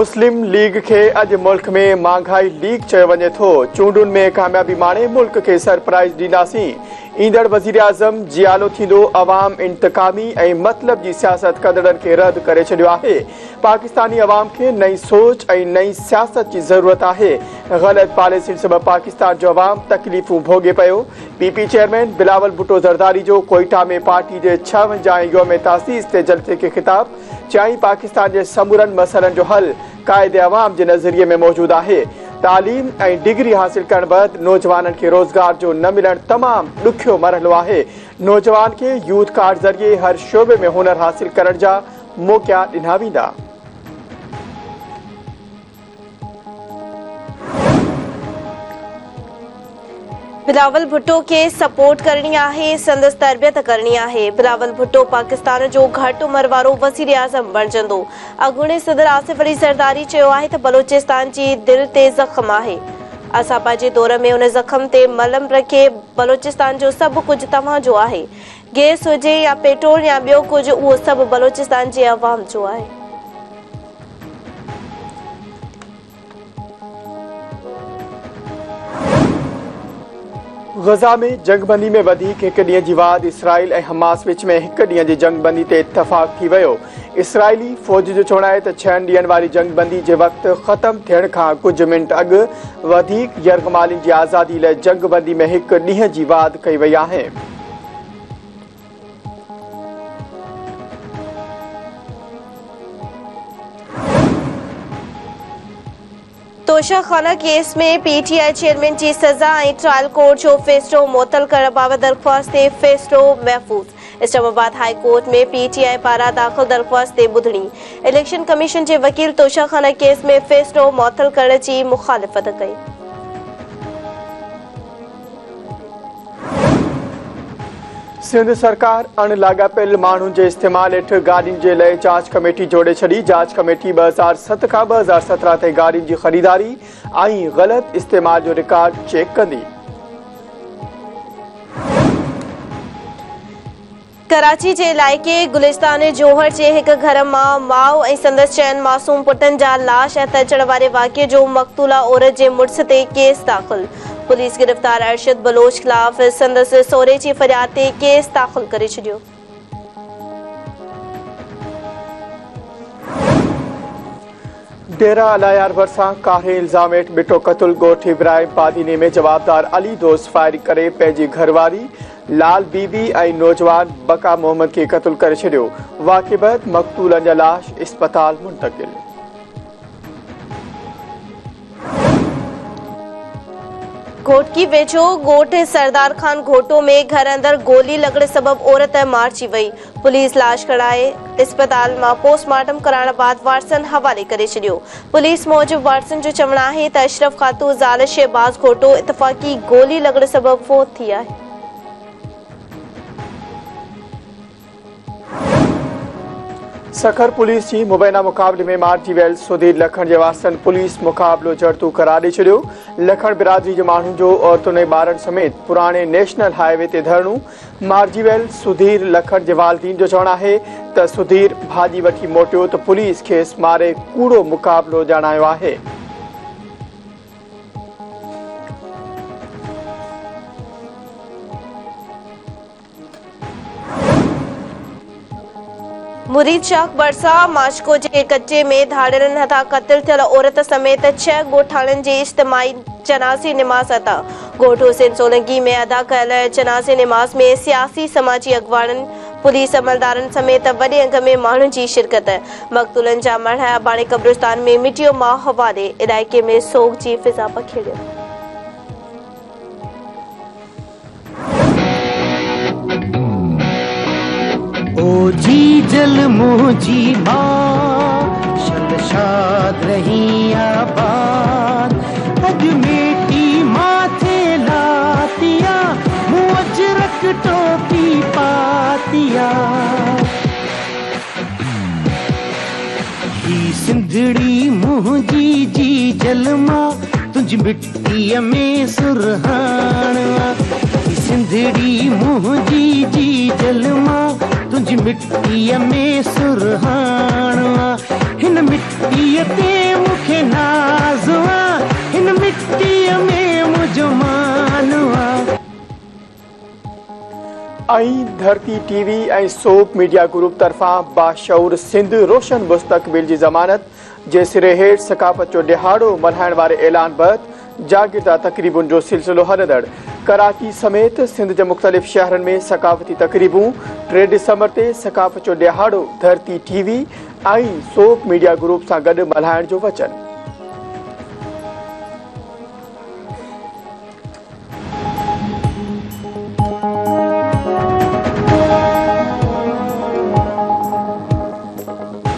मुस्लिम league के अज मुल्क में महंगाई लीग चयो वञे थो। चूंडुनि में कामयाबी माणे मुल्क के सरप्राइज़ ॾींदासीं। ईंदड़ वज़ीर आज़म जियालो थींदो। अवाम इंतकामी ऐं मतलब जी सियासत कंदड़नि खे रद्द करे छॾियो आहे। पाकिस्तानी अवाम खे नई सोच ऐं नई सियासत जी ज़रूरत आहे। ग़लत पॉलिसियुनि सबबि पाकिस्तान जो अवाम तकलीफ़ूं भोगे पियो। पीपी चेयरमैन बिलावल भुट्टो ज़रदारी जो कोयटा में पार्टी जे 56 योम तासीस ते जलसे खे ख़िताब। चाई पाकिस्तान जे समूरनि मसइलनि जो हल कायदे अवाम जे नज़रिए में मौजूद आहे। तालीम ऐं डिग्री हासिल करण बैदि नौजवाननि खे रोज़गार जो न मिलणु तमामु ॾुखियो मरहलो आहे। नौजवान खे यूथ कार्ड ज़रिए हर शोबे में हुनर हासिल करण जा मौक़ा ॾिना वेंदा। बिलावल भुट्टो के सपोर्ट करनी आहे, संदसि तरबियत करनी आहे। बिलावल भुट्टो पाकिस्तान जो घटि उमिरि वारो वज़ीर आज़म बणिजंदो। अॻूणे सदर आसिफ अली ज़रदारी चयो आहे त बलोचिस्तान जी दिलि ते ज़ख़्म आहे। असां पंहिंजे दौर में उन ज़ख़्म ते मलम रखे। बलोचिस्तान जो सभु कुझु तव्हांजो आहे। गैस हुजे या पेट्रोल या ॿियो कुझु, उहो सभु बलोचिस्तान जे अवाम जो आहे। गज़ा में जंगबंदी में वधीक हिकु ॾींहं जी वाद इसराइल ऐं हमास विच में हिकु ॾींहं जी जंगबंदी ते इतफ़ाक़ थी वियो। इसराइली फ़ौज जो चवणु आहे त 6 ॾींहनि वारी जंगबंदी जे वक़्तु ख़तमु थियण खां कुझु मिंट अॻु वधीक यरगमालियुनि जी आज़ादी लाइ जंगबंदी में हिकु ॾींहं जी वाद कई वई आहे। तोशाखाना केस में पीटीआई चेयरमैन की सजा ऐं ट्रायल कोर्ट जो फ़ैसिलो मुअतल करण बाबति दरख़्वास्त ते फ़ैसिलो महफ़ूज़। इस्लामाबाद हाई कोर्ट में पीटीआई पारां दाख़िल दरख़्वास्त ते ॿुधणी। इलेक्शन कमीशन जे वकील तोशाखाना केस में फ़ैसिलो मुअतल करण जी मुख़ालिफ़त कई। सिंध सरकार अण लाॻापियल माण्हुनि जे इस्तेमाल हेठि गाॾियुनि जे लाइ जांच कमेटी जोड़े छॾी। जांच कमेटी 2007 खां 2017 ताईं गाॾियुनि जी ख़रीदारी ऐं ग़लति इस्तेमाल जो रिकॉर्ड चेक कंदी। कराची जे इलाइक़े गुलिस्तान जोहर जे हिकु घर मां माउ ऐं संदसि 6 मासूम पुटनि जा लाश हथ अचण वारे वाक़िए जो मक़तूला औरत जे मुड़िस ते केस दाख़िल। पुलिस गिरफ़्तार अरशद बलोच ख़िलाफ़ संदसि सहुरे जी फ़रियाद ते केस दाख़िल करे छॾियो। डेरा अलायार भरिसां कारे इल्ज़ाम हेठि बिठो क़तल ॻोठ इब्राहिम पादीने में जवाबदार अली दोस्त फायरिंग करे पंहिंजी घरवारी लाल बीबी ऐं नौजवान बका मोहम्मद खे क़तल करे छॾियो। वाक़िए बैदि मक़तूलनि जा लाश इस्पताल मुंतक़िल। घोटकी वेझो ॻोठ सरदार खान घोटो में घर अंदर गोली लॻण सबबि औरत मारिजी वई। पुलिस लाश कढाए इस्पताल मां पोस्टमार्टम कराइण बाद वारसन हवाले करे छॾियो। पुलिस मूजिबि वारसन जो चवणु आहे त अशरफ खातून ज़ाल शहबाज घोटो इतफ़ाक़ी गोली लॻण सबबि फ़ौत थी आहे। सखर पुलिस जी मुबैना मुक़ाबले में मारिजी वियल सुधीर लखण जे वारसनि पुलिस मुक़ाबलो जड़तू करार ॾेई छॾियो। लखण बिरादरी जे माण्हुनि जो औरतुनि ऐं ॿारनि समेत पुराणे नेशनल हाईवे ते धरणो। मारिजी वियल सुधीर लखण जे वालिदीन जो चवणु आहे त सुधीर भाॼी वठी मोटियो त पुलिस खेसि मारे कूड़ो मुक़ाबलो ॼाणायो आहे। मुरीद शाख बरसा माशको जे कच्चे में धाड़ियलनि हथां क़त्ल थियल औरत समेत 6 ॻोठाणनि जे इज्तिमाई जनाज़े निमाज़ अदा। ॻोठ हुसैन सोलंकी में अदा कयल जनाज़े निमाज़ में सियासी समाजी अॻवाननि पुलिस अमलदारनि समेत वॾे अंग में माण्हुनि जी शिरकत। मक़तूलनि जा मढ़ बाणे कब्रिस्तान में मिटियो मां हवाले। इलाइक़े में सोग जी फिज़ा पखेड़ियो। ओ जी जल मोजी माँ शलशाद रही आबाद अग मेटी माथे लातिया मुअजरक टोपी पातिया ही सिंधड़ी मोजी जी जल माँ तुझ मिट्टी में सुरहाना सिंधड़ी मोजी जी जल माँ तुझ मिट्टी में सुरहाना हिन मिट्टी ते नाज़ इन मिट्टी में मुझो मानवा। धरती टीवी ऐं सोप मीडिया ग्रुप तरफा बाशऊर सिंध रोशन मुस्तक़बिल की ज़मानत जे सिरे हेठ सकाफ़त जो दिहाड़ो मल्हाइण वारे ऐलान बैदि जागीरदार तक़रीबुनि जो सिलसिलो हलंदड़। कराची समेत सिंध के मुख़्तलिफ़ शहरनि में सकाफ़ती तक़रीबूं 3 डिसंबर ते सकाफ़त जो दिहाड़ो धरती टीवी ऐं सोप मीडिया ग्रुप सां गॾु मल्हाइण जो वचन।